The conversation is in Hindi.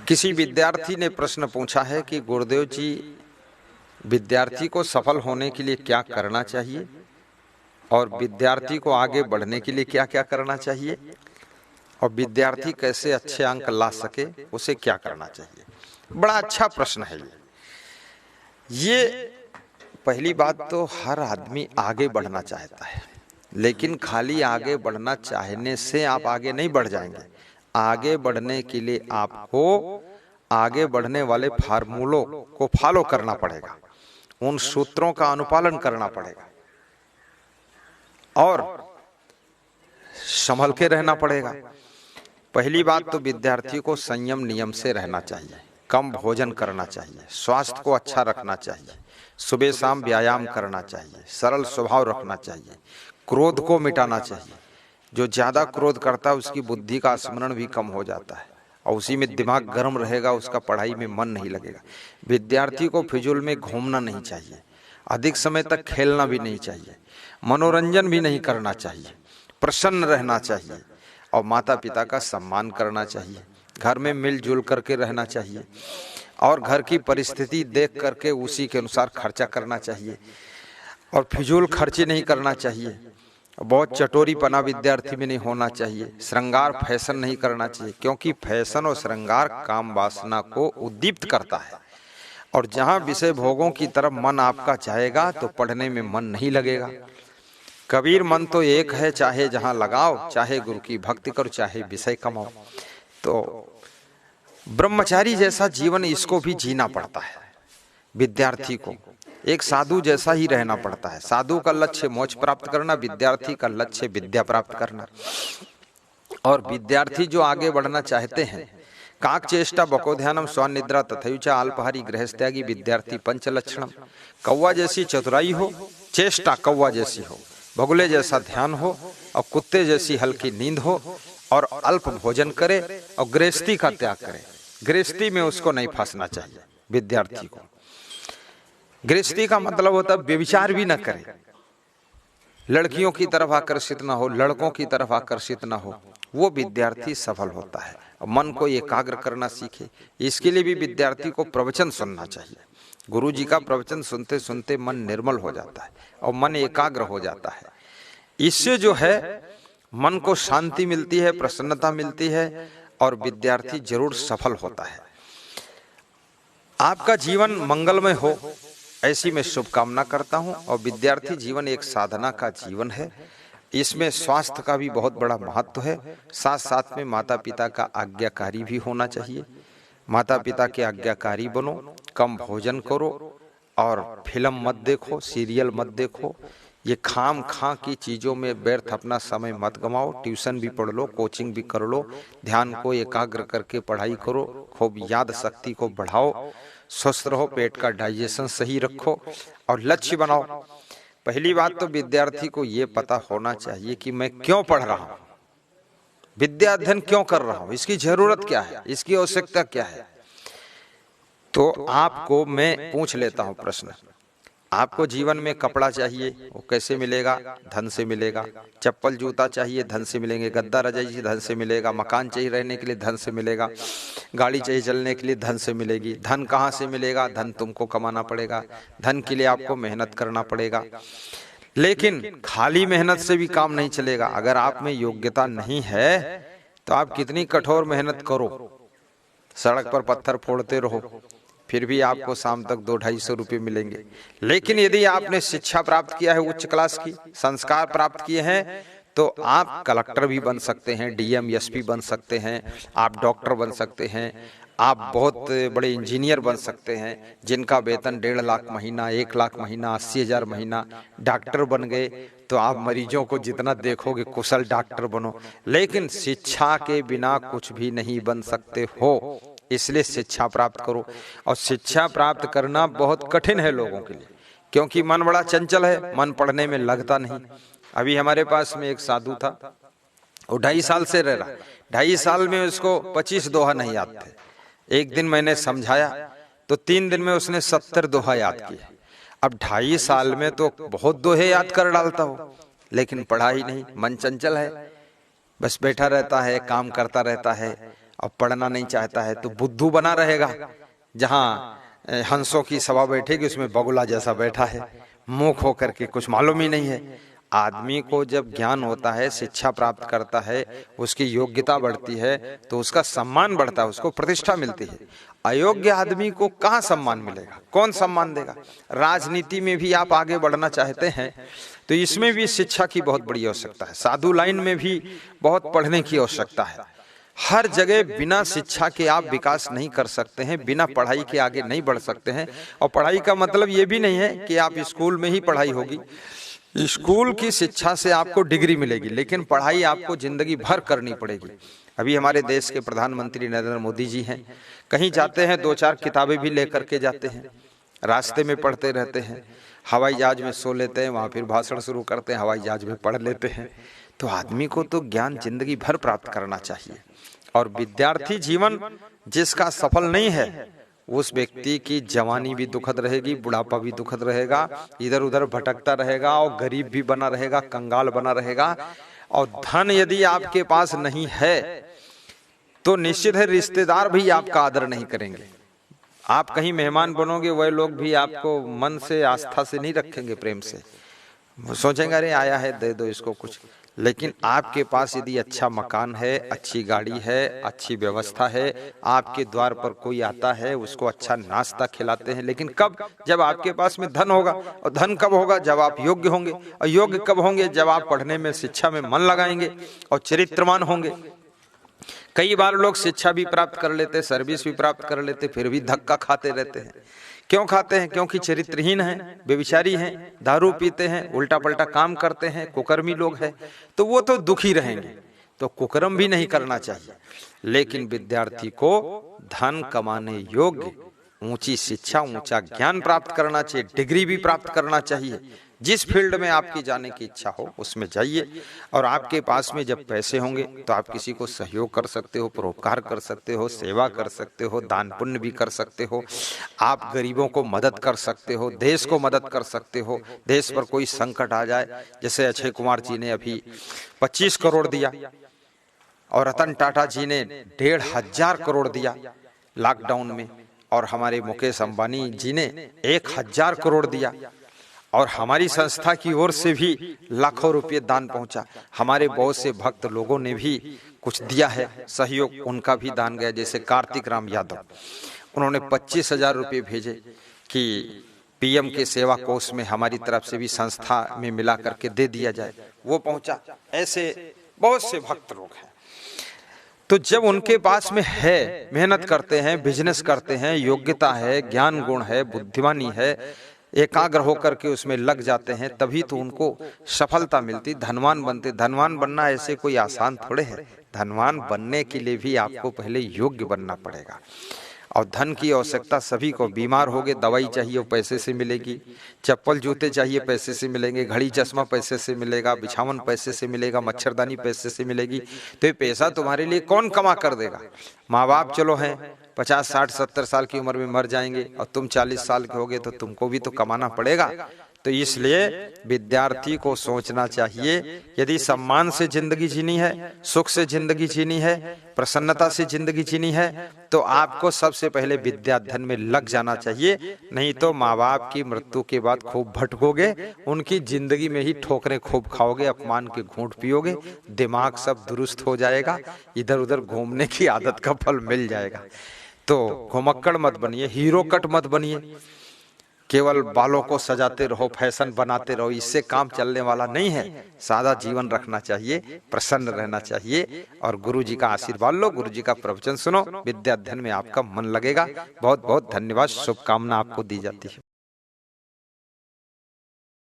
किसी विद्यार्थी ने प्रश्न पूछा है कि गुरुदेव जी, विद्यार्थी को सफल होने के लिए क्या करना चाहिए और विद्यार्थी को आगे बढ़ने के लिए क्या क्या करना चाहिए, और विद्यार्थी कैसे अच्छे अंक ला सके उसे क्या करना चाहिए। बड़ा अच्छा प्रश्न है ये। पहली बात तो हर आदमी आगे बढ़ना चाहता है, लेकिन खाली आगे बढ़ना चाहने से आप आगे नहीं बढ़ जाएंगे। आगे बढ़ने के लिए आपको आगे बढ़ने वाले फार्मूलों को फॉलो करना पड़ेगा, उन सूत्रों का अनुपालन करना पड़ेगा और संभल के रहना पड़ेगा। पहली बात तो विद्यार्थी को संयम नियम से रहना चाहिए, कम भोजन करना चाहिए, स्वास्थ्य को अच्छा रखना चाहिए, सुबह शाम व्यायाम करना चाहिए, सरल स्वभाव रखना चाहिए, क्रोध को मिटाना चाहिए। जो ज्यादा क्रोध करता है उसकी बुद्धि का स्मरण भी कम हो जाता है और उसी में दिमाग गर्म रहेगा, उसका पढ़ाई में मन नहीं लगेगा। विद्यार्थी को फिजूल में घूमना नहीं चाहिए, अधिक समय तक खेलना भी नहीं चाहिए, मनोरंजन भी नहीं करना चाहिए, प्रसन्न रहना चाहिए और माता पिता का सम्मान करना चाहिए, घर में मिलजुल करके रहना चाहिए और घर की परिस्थिति देख करके उसी के अनुसार खर्चा करना चाहिए और फिजूल खर्चे नहीं करना चाहिए। बहुत चटोरीपना विद्यार्थी में नहीं होना चाहिए, श्रृंगार फैशन नहीं करना चाहिए, क्योंकि फैशन और श्रृंगार काम वासना को उद्दीप्त करता है और जहां विषय भोगों की तरफ मन आपका जाएगा तो पढ़ने में मन नहीं लगेगा। कबीर मन तो एक है, चाहे जहां लगाओ, चाहे गुरु की भक्ति करो, चाहे विषय कमाओ। तो ब्रह्मचारी जैसा जीवन इसको भी जीना पड़ता है। विद्यार्थी को एक साधु जैसा ही रहना पड़ता है। साधु का लक्ष्य मोक्ष प्राप्त करना, विद्यार्थी का लक्ष्य विद्या प्राप्त करना। और विद्यार्थी जो आगे बढ़ना चाहते हैं, काक चेष्टा बको ध्यानम स्वनिद्रा तथैचा अल्पहारी गृहस्थ्यागी विद्यार्थी पंच लक्षणम। कौवा जैसी चतुराई हो, चेष्टा कौवा जैसी हो, बगुले जैसा ध्यान हो और कुत्ते जैसी हल्की नींद हो और अल्प भोजन करे और गृहस्थी का त्याग करे। गृहस्थी में उसको नहीं फंसना चाहिए विद्यार्थी को। गृहस्थी का मतलब होता है व्यभिचार भी न करे, लड़कियों की तरफ आकर्षित ना हो, लड़कों की तरफ आकर्षित ना हो, वो विद्यार्थी सफल होता है। मन को एकाग्र करना सीखे, इसके लिए भी विद्यार्थी को प्रवचन सुनना चाहिए। गुरु जी का प्रवचन सुनते सुनते मन निर्मल हो जाता है और मन एकाग्र हो जाता है। इससे जो है मन को शांति मिलती है, प्रसन्नता मिलती है और विद्यार्थी जरूर सफल होता है। आपका जीवन मंगलमय हो ऐसी मैं शुभकामना करता हूं। और विद्यार्थी जीवन एक साधना का जीवन है, इसमें स्वास्थ्य का भी बहुत बड़ा महत्व है। साथ साथ में माता पिता का आज्ञाकारी भी होना चाहिए। माता पिता के आज्ञाकारी बनो, कम भोजन करो और फिल्म मत देखो, सीरियल मत देखो। ये खाम खा की चीजों में व्यर्थ अपना समय मत गमाओ। ट्यूशन भी पढ़ लो, कोचिंग भी कर लो, ध्यान को एकाग्र करके पढ़ाई करो, खूब याद शक्ति को बढ़ाओ, स्वस्थ रहो, पेट का डाइजेशन सही रखो और लक्ष्य बनाओ। पहली बात तो विद्यार्थी को ये पता होना चाहिए कि मैं क्यों पढ़ रहा हूं, विद्या अध्ययन क्यों कर रहा हूं, इसकी जरूरत क्या है, इसकी आवश्यकता क्या है। तो आपको मैं पूछ लेता हूं प्रश्न, आपको जीवन में कपड़ा चाहिए, वो कैसे मिलेगा? धन से मिलेगा। चप्पल जूता चाहिए, धन से मिलेंगे। गद्दा रजाई धन से मिलेगा। मकान चाहिए रहने के लिए, धन से मिलेगा। गाड़ी चाहिए चलने के लिए, धन से मिलेगी। धन कहाँ से मिलेगा? धन तुमको कमाना पड़ेगा, धन के लिए आपको मेहनत करना पड़ेगा। लेकिन खाली मेहनत से भी काम नहीं चलेगा। अगर आप में योग्यता नहीं है तो आप कितनी कठोर मेहनत करो, सड़क पर पत्थर फोड़ते रहो, फिर भी आपको शाम तक 200-250 रुपये मिलेंगे। लेकिन यदि आपने शिक्षा प्राप्त किया है उच्च क्लास की, संस्कार प्राप्त किए हैं, तो आप कलेक्टर भी बन सकते हैं, डीएम एसपी बन सकते हैं, आप डॉक्टर बन सकते हैं, आप बहुत बड़े इंजीनियर बन सकते हैं जिनका वेतन 1.5 लाख महीना, 1 लाख महीना, 80,000 महीना। डॉक्टर बन गए तो आप मरीजों को जितना देखोगे कुशल डॉक्टर बनो। लेकिन शिक्षा के बिना कुछ भी नहीं बन सकते हो, इसलिए शिक्षा प्राप्त करो। और शिक्षा प्राप्त करना बहुत कठिन है लोगों के लिए, क्योंकि मन बड़ा चंचल है, मन पढ़ने में लगता नहीं। अभी हमारे पास में एक साधु था, वो 2.5 साल से रह रहा, 2.5 साल में उसको 25 दोहा नहीं याद थे। एक दिन मैंने समझाया तो 3 दिन में उसने 70 दोहा याद किए। अब 2.5 साल में तो बहुत दोहे याद कर डालता हो, लेकिन पढ़ा ही नहीं, मन चंचल है, बस बैठा रहता है, काम करता रहता है और पढ़ना नहीं चाहता है तो बुद्धू बना रहेगा। जहाँ हंसों की सभा बैठेगी उसमें बगुला जैसा बैठा है, मूर्ख होकर के कुछ मालूम ही नहीं है। आदमी को जब ज्ञान होता है, शिक्षा प्राप्त करता है, उसकी योग्यता बढ़ती है तो उसका सम्मान बढ़ता है, उसको प्रतिष्ठा मिलती है। अयोग्य आदमी को कहाँ सम्मान मिलेगा, कौन सम्मान देगा। राजनीति में भी आप आगे बढ़ना चाहते हैं तो इसमें भी शिक्षा की बहुत बड़ी आवश्यकता है। साधु लाइन में भी बहुत पढ़ने की आवश्यकता है। हर जगह बिना शिक्षा के आप विकास नहीं कर सकते हैं, बिना पढ़ाई के आगे नहीं बढ़ सकते हैं। और पढ़ाई का मतलब ये भी नहीं है कि आप स्कूल में ही पढ़ाई होगी। स्कूल की शिक्षा से आपको डिग्री मिलेगी, लेकिन पढ़ाई आपको जिंदगी भर करनी पड़ेगी। अभी हमारे देश के प्रधानमंत्री नरेंद्र मोदी जी हैं, कहीं जाते हैं 2-4 किताबें भी लेकर के जाते हैं, रास्ते में पढ़ते रहते हैं, हवाई जहाज में सो लेते हैं, वहां फिर भाषण शुरू करते हैं, हवाई जहाज में पढ़ लेते हैं। तो आदमी को तो ज्ञान जिंदगी भर प्राप्त करना चाहिए। और विद्यार्थी जीवन जिसका सफल नहीं है उस व्यक्ति की जवानी भी दुखद रहेगी, बुढ़ापा भी दुखद रहेगा, इधर उधर भटकता रहेगा और गरीब भी बना रहेगा, कंगाल बना रहेगा। और धन यदि आपके पास नहीं है तो निश्चित है रिश्तेदार भी आपका आदर नहीं करेंगे। आप कहीं मेहमान बनोगे, वह लोग भी आपको मन से आस्था से नहीं रखेंगे, प्रेम से सोचेंगे अरे आया है दे दो इसको कुछ। लेकिन आपके पास यदि अच्छा मकान है, अच्छी गाड़ी है, अच्छी व्यवस्था है, आपके द्वार पर कोई आता है उसको अच्छा नाश्ता खिलाते हैं। लेकिन कब? जब आपके पास में धन होगा। और धन कब होगा? जब आप योग्य होंगे। और योग्य कब होंगे? जब आप पढ़ने में, शिक्षा में मन लगाएंगे और चरित्रवान होंगे। कई बार लोग शिक्षा भी प्राप्त कर लेते, सर्विस भी प्राप्त कर लेते, फिर भी धक्का खाते रहते हैं। क्यों खाते हैं? क्योंकि चरित्रहीन हैं, व्यभिचारी हैं, दारू पीते हैं, उल्टा पल्टा काम करते हैं, कुकर्मी लोग हैं। तो वो तो दुखी रहेंगे। तो कुकर्म भी नहीं करना चाहिए। लेकिन विद्यार्थी को धन कमाने योग्य ऊंची शिक्षा, ऊंचा ज्ञान प्राप्त करना चाहिए, डिग्री भी प्राप्त करना चाहिए। जिस फील्ड में आपकी जाने की इच्छा हो उसमें जाइए। और आपके पास में जब पैसे होंगे तो आप किसी को सहयोग कर सकते हो, परोपकार कर सकते हो, सेवा कर सकते हो, दान पुण्य भी कर सकते हो। आप गरीबों को मदद कर सकते हो, देश को मदद कर सकते हो। देश पर कोई संकट आ जाए, जैसे अक्षय कुमार जी ने अभी 25 करोड़ दिया और रतन टाटा जी ने 1500 करोड़ दिया लॉकडाउन में, और हमारे मुकेश अंबानी जी ने 1000 करोड़ दिया। और हमारी संस्था की ओर से भी लाखों रुपए दान पहुंचा। हमारे बहुत से भक्त लोगों ने भी कुछ दिया है सहयोग, उनका भी दान गया। जैसे कार्तिक राम यादव, उन्होंने 25,000 रुपये भेजे कि पीएम के सेवा कोष में हमारी तरफ से भी संस्था में मिला करके दे दिया जाए, वो पहुंचा। ऐसे बहुत से भक्त लोग हैं। तो जब उनके पास में है, मेहनत करते हैं, बिजनेस करते हैं, योग्यता है, ज्ञान गुण है, बुद्धिमानी है, एकाग्र होकर के उसमें लग जाते हैं, तभी तो उनको सफलता मिलती, धनवान बनते। धनवान बनना ऐसे कोई आसान थोड़े है। धनवान बनने के लिए भी आपको पहले योग्य बनना पड़ेगा। और धन की आवश्यकता सभी को। बीमार होगे, दवाई चाहिए वो पैसे से मिलेगी, चप्पल जूते चाहिए पैसे से मिलेंगे, घड़ी चश्मा पैसे से मिलेगा, बिछावन पैसे से मिलेगा, मच्छरदानी पैसे से मिलेगी। तो ये पैसा तुम्हारे लिए कौन कमा कर देगा? माँ बाप चलो हैं 50, 60, 70 साल की उम्र में मर जाएंगे और तुम 40 साल के होगे तो तुमको भी तो कमाना पड़ेगा। तो इसलिए विद्यार्थी को सोचना चाहिए, यदि सम्मान से जिंदगी जीनी है, सुख से जिंदगी जीनी है, प्रसन्नता से जिंदगी जीनी है, तो आपको सबसे पहले विद्या अध्ययन में लग जाना चाहिए। नहीं तो माँ बाप की मृत्यु के बाद खूब भटकोगे, उनकी जिंदगी में ही ठोकरें खूब खाओगे, अपमान के घूंट पियोगे, दिमाग सब दुरुस्त हो जाएगा, इधर उधर घूमने की आदत का फल मिल जाएगा। तो घुमक्कड़ मत बनिए, हीरो कट मत बनिए, केवल बालों को सजाते रहो, फैशन बनाते रहो, इससे काम चलने वाला नहीं है। सादा जीवन रखना चाहिए, प्रसन्न रहना चाहिए और गुरु जी का आशीर्वाद लो, गुरु जी का प्रवचन सुनो, विद्या अध्ययन में आपका मन लगेगा। बहुत बहुत धन्यवाद, शुभकामना आपको दी जाती है।